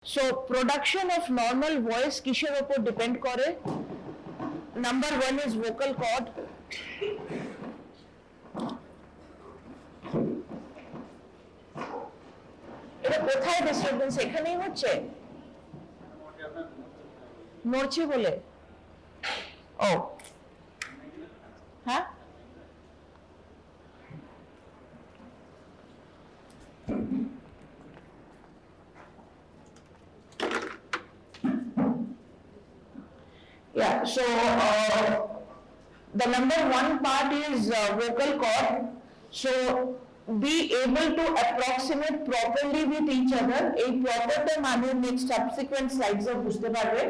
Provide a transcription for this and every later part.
So production of normal voice কিসের উপর depend করে? Number one is vocal cord. এটা কোথায় ডিস্টারবেন্স? এখানেই হচ্ছে, নড়ছে বলে। ও হ্যাঁ, yeah, so the number one part is vocal cord. So be able to approximate properly with each other. A proper মানে next subsequent slides এ বুঝতে পারবে।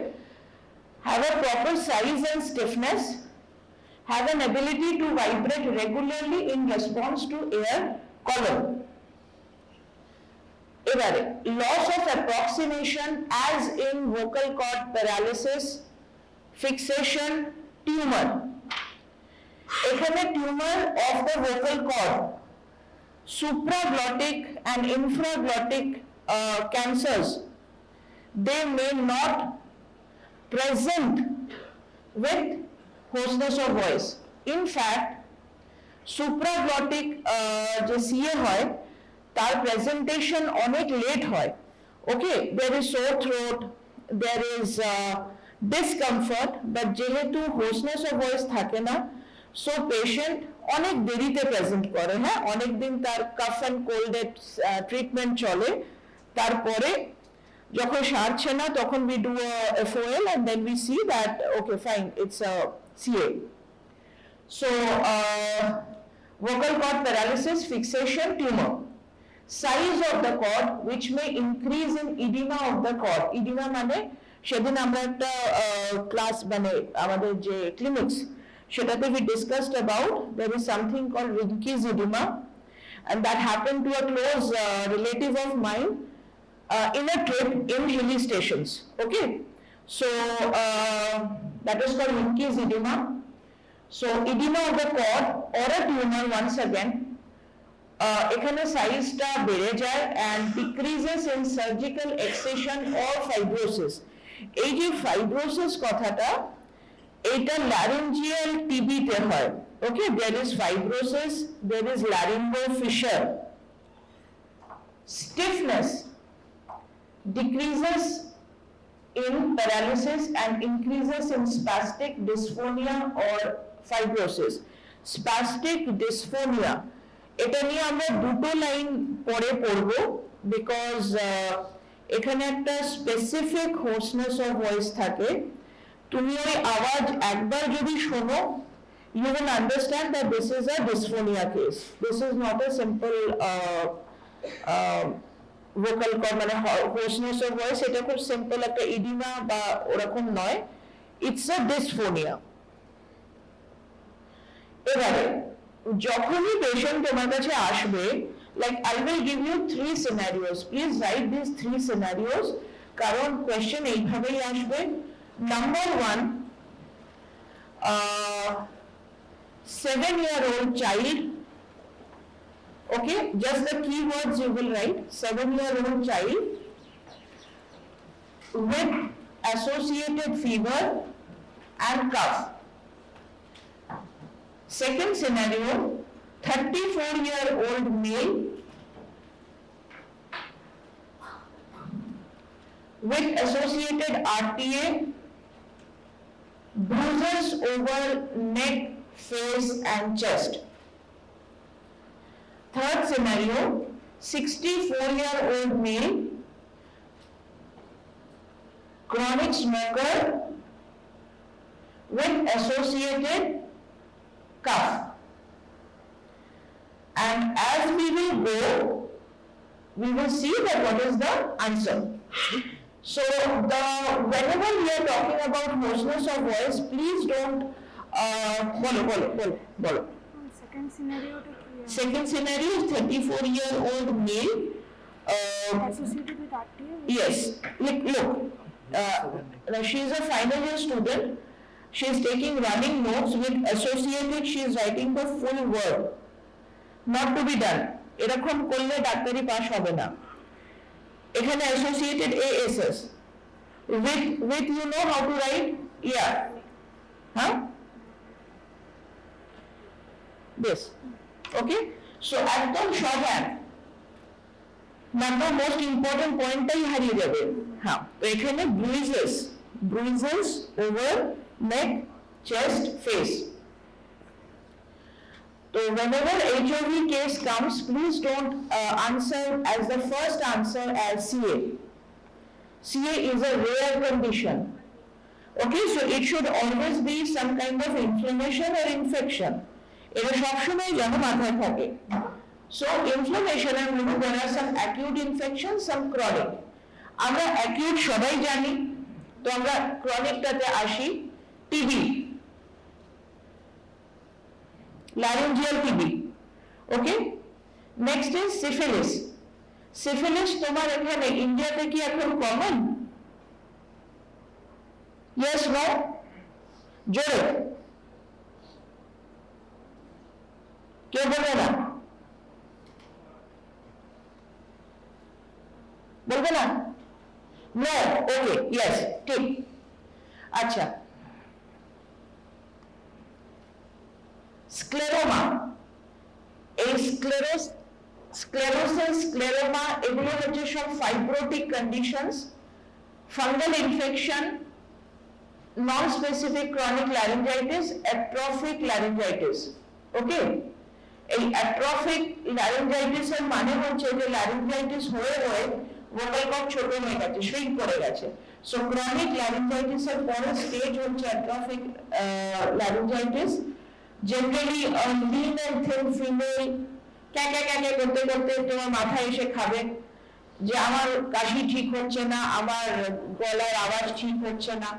Have a proper size and stiffness. Have an ability to vibrate regularly in response to air column. এবারে loss of approximation as in vocal cord paralysis, fixation, tumor. এখানে tumor of the vocal cord, supraglottic and infraglottic cancers, they may not present with hoarseness of voice. In fact, supraglottic যে CA হয় তার presentation অনেক late হয়. Okay, there is sore throat, there is discomfort, but যেহেতু hoarseness of voice থাকে না, so patient অনেক দেরিতে প্রেজেন্ট করে। হ্যাঁ, অনেক দিন তার কাফ অ্যান্ড কোল্ডের ট্রিটমেন্ট চলে, তারপরে যখন সারছে না তখন we do a FOL and then we see that okay fine it's a CA. So vocal cord paralysis, fixation, tumor. Size of the cord which may increase in edema of the cord. Edema মানে সেদিন আমরা একটা class মানে আমাদের যে clinics সেটাতে we discussed about there is something called Rinke's edema and that happened to a close relative of mine in a trip in hilly stations. Okay, so that is called Rinke's edema. So edema of the cord or a tumor once again এখানে সাইজটা বেড়ে যায় and decreases in surgical excision or fibrosis. এই যে fibrosis কথাটা এটা laryngeal TB তে হয়। Okay, there is fibrosis, there is laryngeal fissure. Stiffness decreases in paralysis and increases in spastic dysphonia or fibrosis. Spastic dysphonia এটা নিয়ে আমরা দুটো লাইন পরে পড়বো বিকজ এখানে একটা স্পেসিফিক হোর্সনেস অফ ভয়েস থাকে। তুমি ওই আওয়াজ একবার যদি শোনো you will understand that this is a dysphonia case. This is not a simple vocal cord মানে hoarseness of voice, এটা খুব সিম্পল একটা ইডিমা বা ওরকম নয়, it's a dysphonia. এবারে যখনই পেশেন্ট তোমার কাছে আসবে, like I will give you 3 scenarios. Please write these 3 scenarios কারণ কোয়েশ্চেন এইভাবেই আসবে। Number 1, 7-year-old child. Okay, just the keywords you will write. 7-year-old child with associated fever and cough. Second scenario, 34-year-old male with associated RTA, bruises over neck, face and chest. Third scenario, 64-year-old male, chronic smoker with associated cough. And as we will go, we will see that what is the answer. So whenever we are talking about hoarseness of voice, please don't bolo. Second scenario to Second scenario is 34-year-old male associated with RTA. Yes, look, she is a final year student. She is taking running notes with associated. She is writing the full word. Not to be done. এরকম করলে ডাক্তারি pass হবে না। এখানে associated ASS with you know how to write ER, huh? This, okay? So একদম shorthand number most important পয়েন্টটাই হারিয়ে যাবে। হ্যাঁ, তো এখানে bruises over neck, chest, face. So whenever HOV case comes, please don't answer as the first answer as CA. CA is a rare condition. Okay, so it should always be some kind of inflammation or infection. এটা সবসময় যেন মাথায় থাকে। So inflammation and there are some acute infections, some chronic. আমরা acute সবাই জানি, তো আমরা chronic টাতে আসি। TB, laryngeal TB, okay? Next is syphilis. Syphilis তোমার এখানে ইন্ডিয়াতে কি এখন কমন? Yes, no? জোরে কেউ বলবে না, বলবে না? নো, ওকে, ইয়েস, ঠিক। আচ্ছা, স্ক্লেরোমা, এই স্ক্লেরোসিস, স্ক্লেরোমা এগুলো হচ্ছে সব fibrotic conditions, fungal infection, non specific chronic laryngitis, atrophic laryngitis, okay? এই অ্যাট্রফিক ল্যারিঞ্জাইটিস এর মানে হচ্ছে যে ল্যারিঞ্জাইটিস হয়ে হয়ে ভোকাল কর্ড ছোট হয়ে গেছে, শ্রিঙ্ক করে গেছে। সো ক্রনিক ল্যারিঞ্জাইটিস এর পরের স্টেজ হচ্ছে atrophic laryngitis. Generally lean and thin female ক্যাকা ক্যাকা করতে করতে তোমার মাথায় এসে খাবে যে আমার কাশি ঠিক হচ্ছে না, আমার গলার আওয়াজ ঠিক হচ্ছে না।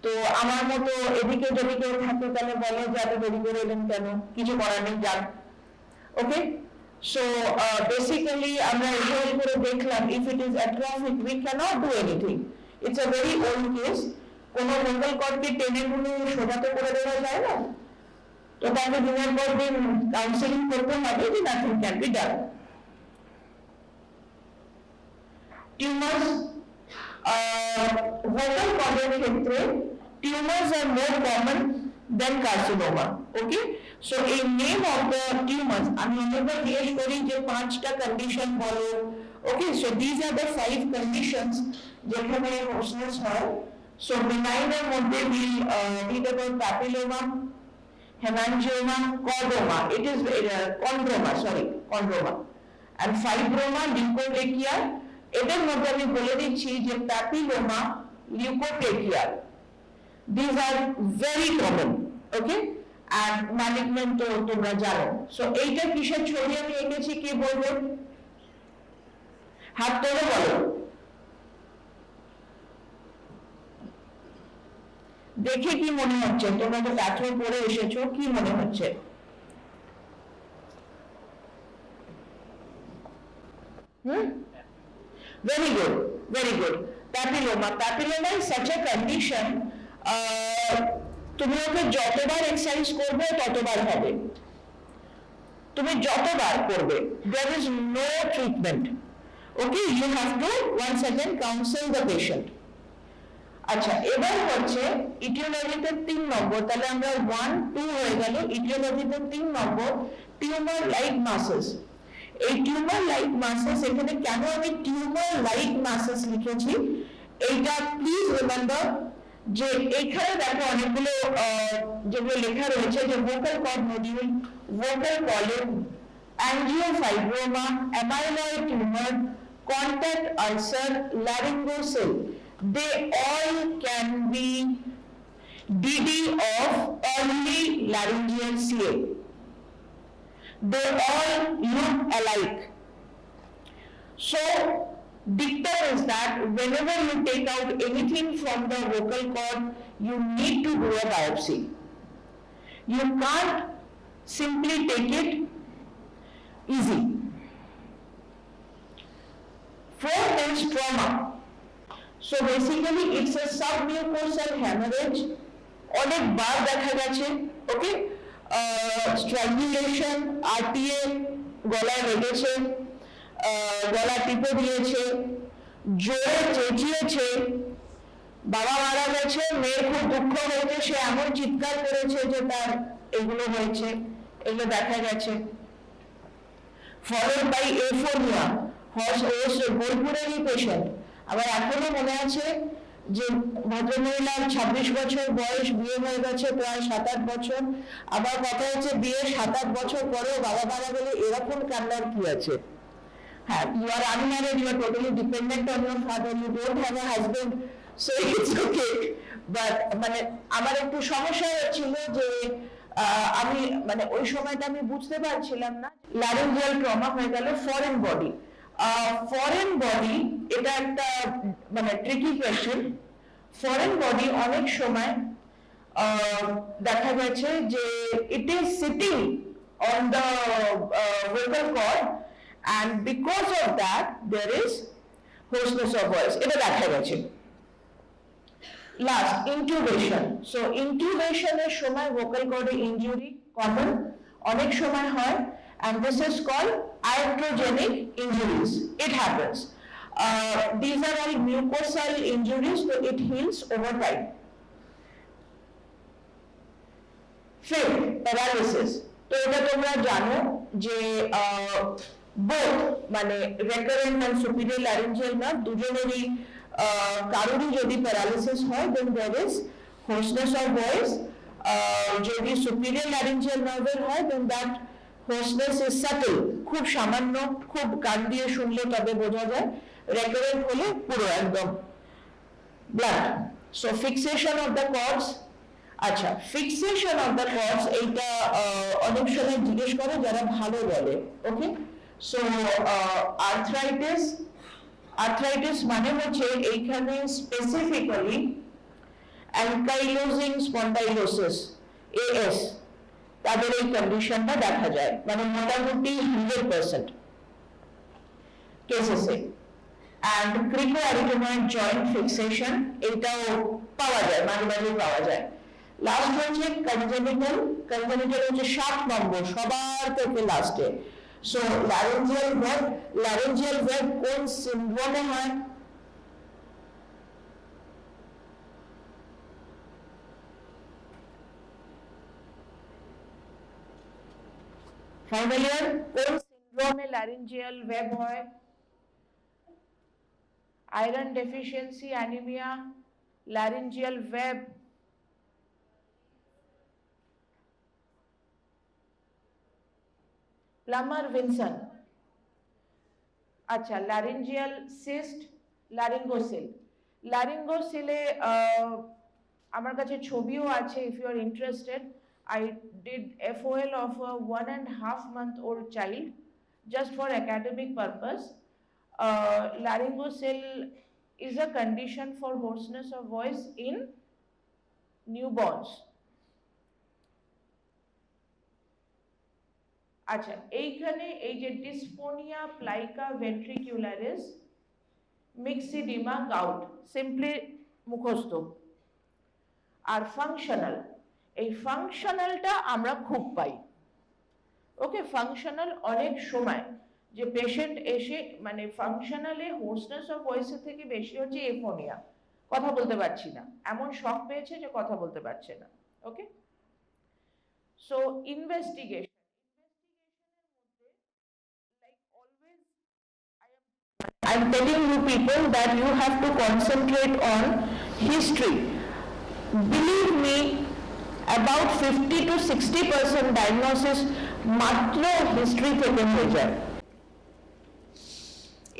তো আমার মতো এদিকে যদি কেউ থাকে তাহলে বলে যে এত দেরি করে এলেন কেন, কিছু করার নেই, যান। ওকে, so basically আমরা এভাবে করে দেখলাম if it is atrophic we cannot do anything, it's a very old case, কোনো ভোকাল কর্ডকে টেনে টুনে সোজাতে করে দেওয়া যায় না, তো তাকে দিনের পর দিন কাউন্সেলিং করতে হবে যে nothing can be done. Tumours, vocal কর্ডের ক্ষেত্রে tumours are more common than carcinoma, okay? So এই নেম অফ দ্য টিউমার্স আমি অনেকবার জিজ্ঞেস করি যে 5টা কন্ডিশন বলো, okay? So these are the 5 conditions যেখানে হোসনেস হয়। সো বেনাইন এর মধ্যে will read about papilloma, haemangioma, chordoma, it is chondroma, chondroma, and fibroma, leukoplakia. এদের মধ্যে আমি বলে দিচ্ছি যে papilloma, leukoplakia, these are very common, okay? And malignant তো তোমরা জানো। সো এইটা কিসের ছবি আমি এঁকেছি, কে বলবো? হাত তুলে বলো, দেখে কি মনে হচ্ছে? তোমরা তো প্যাথো পড়ে এসেছো, কি মনে হচ্ছে? Very good, very good. Papilloma, papilloma is such a condition, তুমি ওকে যতবার এক্সারসাইজ করবে ততবার হবে, তুমি যতবার করবে, there is no treatment, okay? You have to once again counsel the patient. আচ্ছা, এবার হচ্ছে ইটিওলজিতে 3 নম্বর, তাহলে আমরা 1 2 হয়ে গেল। ইটিওলজিতে 3 নম্বর টিউমার লাইক মাসেস। এই টিউমার লাইক মাসেস, এখানে কেন আমি টিউমার লাইক মাসেস লিখেছি এইটা প্লিজ রিমেম্বার, যে এখানে দেখো অনেকগুলো যেগুলো লেখা রয়েছে যে vocal cord nodule, vocal polyp, angiofibroma, amyloid tumour, contact ulcer, laryngocele, they all can be DD of early laryngeal CA. They all look alike. So dictum is that whenever you take out anything from the vocal cord, you need to do a biopsy. You can't simply take it easy. Fourth is trauma. So basically it's a submucosal hemorrhage, অনেকবার দেখা গেছে, ওকে? Strangulation, RTA, গলা লেগেছে, গলা টিপে দিয়েছে, জোরে চেঁচিয়েছে, বাবা মারা গেছে, মেয়ের খুব দুঃখ হয়েছে, সে এমন চিৎকার করেছে যে তার এগুলো হয়েছে, এগুলো দেখা গেছে। ফলোড বাই এফোনিয়া, বোলপুরেরই পেশেন্ট। আবার এখনো মনে আছে যে ভদ্রমহিলার 26 বছর বয়স, বিয়ে হয়ে গেছে প্রায় 7-8 বছর। আবার কথা হচ্ছে বিয়ে 7-8 বছর পরেও বাবা মারা গেলে এরকম কান্নার কি আছে? হ্যাঁ, you are unmarried, you are totally dependent on your father, you don't have a husband, so it's okay. But মানে আমার একটু সমস্যা হচ্ছিল যে আমি মানে ওই সময়টা আমি বুঝতে পারছিলাম না। ল্যারিঞ্জিয়াল ট্রমা হয়ে গেল ফরেন বডি। ফরেন বডি এটা একটা মানে ট্রিকি কোয়েশ্চেন। ফরেন বডি অনেক সময় দেখা গেছে যে it is sitting on the vocal cord, and because of that there is hoarseness of voice, এটা দেখা গেছে। Last, intubation. সো ইন্টিউবেশন এর সময় ভোকাল কর্ডে ইনজুরি কমন, অনেক সময় হয়, and this is called iatrogenic injuries. It happens. These are all mucosal injuries, so it heals over time. Fifth, paralysis. তো এটা তোমরা জানো যে বোথ মানে recurrent and superior laryngeal nerve দুজনেরই কারোরই যদি প্যারালিসিস হয় then there is hoarseness of voice. যদি সুপিরিয়র ল্যারিঞ্জিয়াল নার্ভের হয় then that hoarseness is subtle, খুব সামান্য, খুব কান দিয়ে শুনলে তবে বোঝা যায়। রেকারেন্ট হলে পুরো একদম blood. So fixation of the chords. আচ্ছা, ফিক্সেশন অফ দ্য কর্ডস এইটা অনেক সময় জিজ্ঞেস করে যারা ভালো বলে। ওকে, সো আর্থ্রাইটিস মানে হচ্ছে এইখানে স্পেসিফিক্যালি অ্যানকাইলোজিং স্পন্ডাইলোসিস, এএস, তাদের এই কন্ডিশনটা দেখা যায় মানে মোটামুটি 100% কেসেসে। অ্যান্ড ক্রিকোঅ্যারিথময়েড জয়েন্ট ফিক্সেশন, এইটাও পাওয়া যায়, মাঝে মাঝে পাওয়া যায়। লাস্ট হচ্ছে কনজেনিটাল। কনজেনিটাল হচ্ছে 7 নম্বর সবার থেকে লাস্টে। সো ল্যারিঞ্জিয়াল ভেব কোন সিনড্রোমে হয়? ফ্যামিলিয়ার? কোন সিনড্রোমে ল্যারিঞ্জিয়াল ভেব হয়? Iron deficiency, anaemia, laryngeal web, Plummer Vinson. আচ্ছা, ল্যারিঞ্জিয়াল সিস্ট, ল্যারিঙ্গোসিল। ল্যারিঙ্গোসিলে আমার কাছে ছবিও আছে, if you are interested. I did FOL of a 1.5 month old child just for academic purpose. Laryngosil is a condition for hoarseness of voice in newborns. আচ্ছা, এইখানে এই যে ডিসফোনিয়া প্লাইকা ভেন্ট্রিকুলারিস, মিক্সিডিমা, গাউট, সিম্পলি মুখস্থ। আর ফাংশনাল, এই ফাংশনালটা আমরা খুব পাই। ওকে, functional অনেক সময় যে পেশেন্ট এসে মানে ফাংশনালে হোর্সনেস অফ ভয়েসের থেকে বেশি হচ্ছে এফোনিয়া, কথা বলতে পারছি না, এমন শক পেয়েছে যে কথা বলতে পারছে না। Okay, so investigation. I'm telling you people that you have to concentrate on history. Believe me, about 50 to 60% diagnosis মাত্র হিস্ট্রি থেকে হয়ে যায়।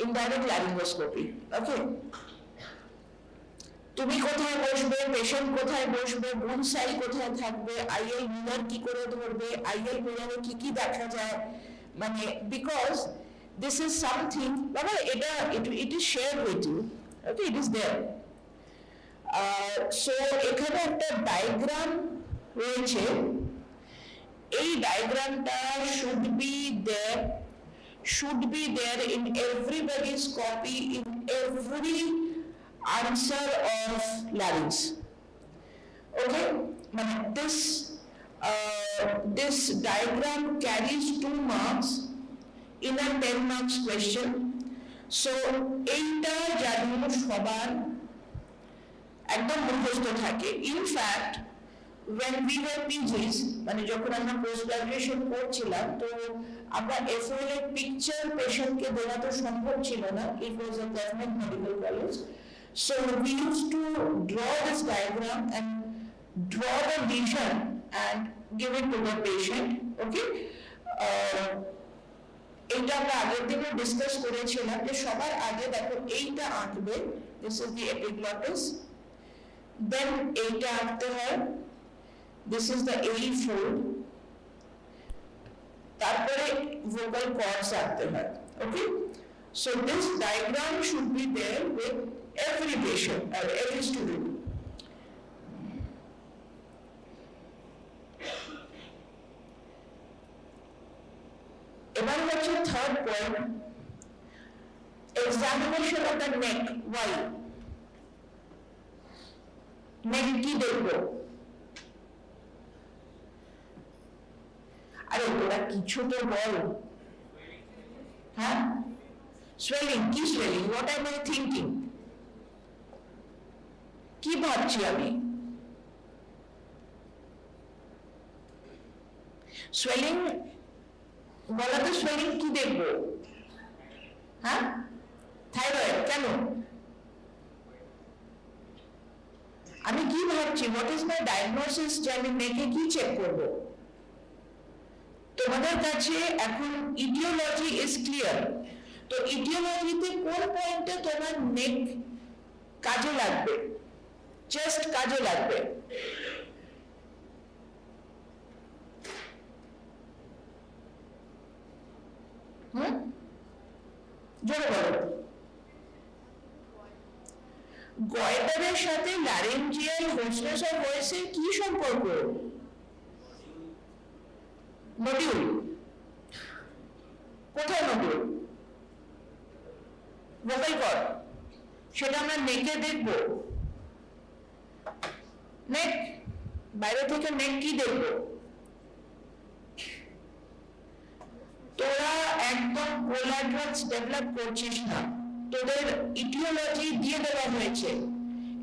Indirect laryngoscopy. ওকে, তুমি কোথায় বসবে, পেশেন্ট কোথায় বসবে, বুন সাইড কোথায় থাকবে, আইএল মিরর কি করে ধরবে, আইএল মিররে কি কি দেখা যায়, মানে because this is something, Baba, it is shared with you. Okay, it is there. So এখানে একটা ডায়াগ্রাম রয়েছে, এই ডায়াগ্রামটা should be there in everybody's copy, in every answer of larynx. Okay, this diagram carries 2 marks in a 10 marks question. So এইটা জানো সবার একদম মুখস্থ থাকে। In fact when we were PGs মানে যখন আমরা পোস্ট গ্রাজুয়েশন করছিলাম তো আমরা FOL এর পিকচার পেশেন্টকে দেওয়া তো সম্ভব ছিল না, it was a government medical college, so we used to draw this diagram and draw the lesion and give it to the patient. Okay, এইটা আমরা আগের দিনে ডিসকাস করেছিলাম যে সবার আগে দেখো এইটা আঁকবে, this is the epiglottis, then এইটা আঁকতে হয়, this is the AE fold, তারপরে vocal cords আঁকতে হয়। Okay, so this diagram should be there with every patient or every student. এবার হচ্ছে third point, examination of the neck. Why neck কি দেখবো? আরে তোরা কিছু তো বল। হ্যাঁ, সোয়েলিং। কি swelling? What I am thinking? কি ভাবছি আমি? সোয়েলিং বলাতে সোয়েলিং কি দেখবো? হ্যাঁ, থাইরয়েড। কেন? আমি কি ভাবছি? হোয়াট ইজ মাই ডায়াগনোসিস যে আমি নেকে কি চেক করবো? তোমাদের কাছে এখন ইটিওলজি ইজ ক্লিয়ার, তো ইটিওলজিতে কোন পয়েন্টে তোমার নেক কাজে লাগবে, চেস্ট কাজে লাগবে? জোরে বলো। গয়টারের সাথে ল্যারিঞ্জিয়াল হোসনেস অফ ভয়েসের কি সম্পর্ক? মডিউল। কোথায় মডিউল? Vocal cord. সেটা আমরা নেকে দেখবো। নেক, বাইরে থেকে নেক কি দেখবো? তোরা একদম কোলাড্রাক্স ডেভেলপ করছিস না, তোদের ইটিওলজি দিয়ে দেওয়া হয়েছে।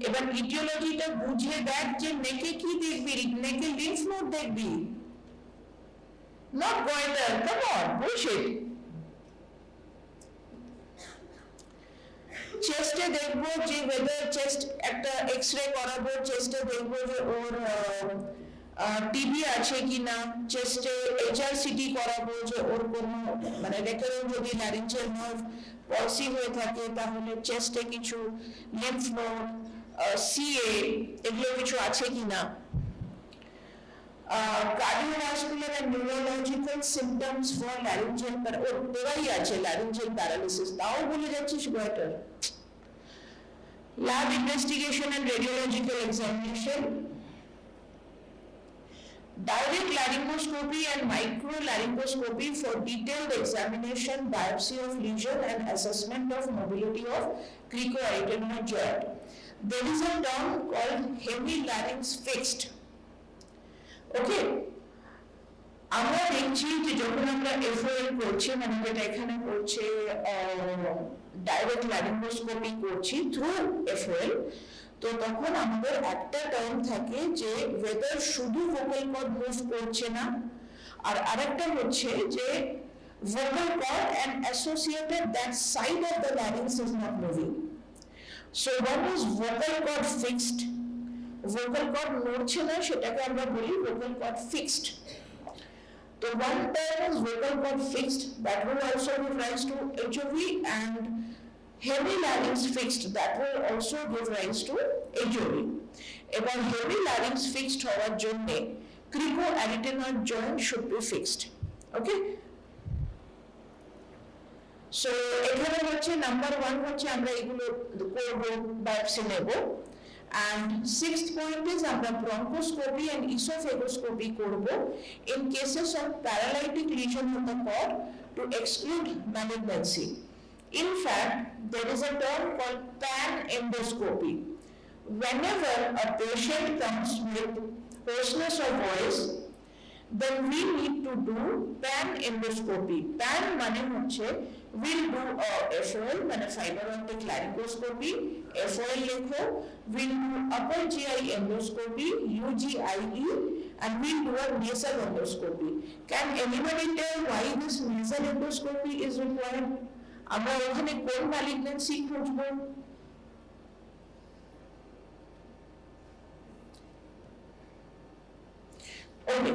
এবার ইটিওলজিটা বুঝিয়ে দেখ যে নেকে কি দেখবি, নেকে লিম্ফ নোড দেখবি, not goiter. Come on, bullshit. চেস্টে দেখবো যে whether চেস্ট একটা এক্সরে করাবো, চেস্টে দেখবো যে ওর টিবি আছে কিনা, চেস্টে HRCT করাবো যে ওর কোনো মানে রেকারেন্ট যদি ল্যারিঞ্জিয়াল নার্ভ পলসি হয়ে থাকে তাহলে চেস্টে কিছু লিম্ফ নোড, CA এগুলো কিছু আছে কিনা। Cardiovascular and neurological symptoms for laryngeal laryngeal paralysis, তাও বলে যাচ্ছিস goiter। Lab investigation and radiological examination, direct laryngoscopy and microlaryngoscopy for detailed examination, biopsy of lesion and assessment of mobility of cricoarytenoid joint. There is a term called hemilarynx fixed. ওকে, আমরা দেখছি যে যখন আমরা FOL করছি মানে যেটা এখানে করছে ডাইরেক্ট ল্যারিঙ্গোস্কোপি করছি থ্রু FOL, তো তখন আমাদের একটা টার্ম থাকে যে ওয়েদার শুধু ভোকাল কর্ড মুভ করছে না, আর আরেকটা হচ্ছে যে vocal cord and associated that side of the larynx is not moving. So what is vocal cord fixed? vocal cord নড়ছে না, সেটাকে আমরা বলি vocal cord fixed. তো one term is vocal cord fixed, that will also give rise to HOV, and hemilarynx fixed, that will also give rise to HOV. এবার hemilarynx fixed হওয়ার জন্য cricoarytenoid joint should be fixed. Okay, so এখানে হচ্ছে number 1 হচ্ছে আমরা এগুলো করব, biopsy নেব। And sixth point is আমরা bronchoscopy and esophagoscopy করব in cases of paralytic lesion of the cord to exclude malignancy. In fact, there is a term called pan endoscopy. Whenever a patient comes with hoarseness of voice, then we need to do pan endoscopy. Pan মানে হচ্ছে will do a FOL মানে fiber optic laryngoscopy, FOL লেখো, will do upper GI endoscopy, UGIE, and will do a nasal endoscopy. Can anybody tell why this nasal endoscopy is required? আমরা ওখানে কোন malignancy খুঁজবো? ওকে,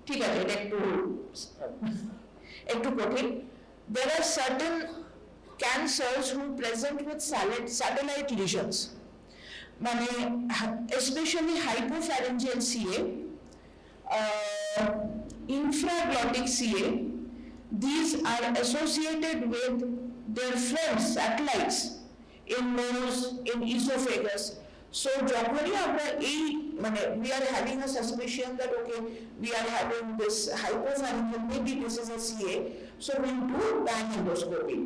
ঠিক আছে, এটা একটু কঠিন। There are certain cancers who present with satellite lesions, মানে especially hypopharyngeal CA, infraglottic CA. These are associated with their friends, satellites, in nose, in esophagus. So যখনই আমরা এই মানে we are having a suspicion that okay we are having this hypopharyngeal, maybe this is a CA, so we do bang endoscopy.